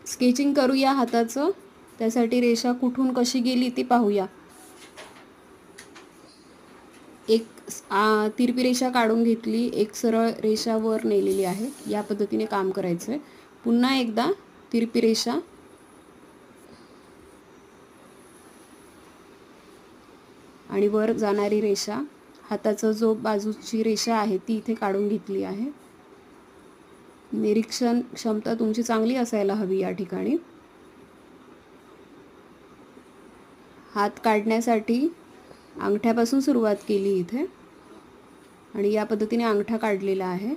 Sketching करूया हाताचं. त्यासाठी रेषा कुठून कशी गेली ते पाहूया. एक तिरपी रेषा काढून घेतली, एक सरळ रेषा वर नेलेली आहे. या पद्धतीने काम करायचं आहे. पुन्हा एकदा तिरपी रेषा आणि वर जाणारी रेषा, हाताचा जो बाजूची रेषा आहे ती इथे काढून घेतली आहे. निरीक्षण क्षमता तुमची चांगली असायला हवी या ठिकाणी. हात काढण्यासाठी अंगठ्यापासून सुरुवात केली इथे आणि या पद्धतीने अंगठा काढलेला आहे.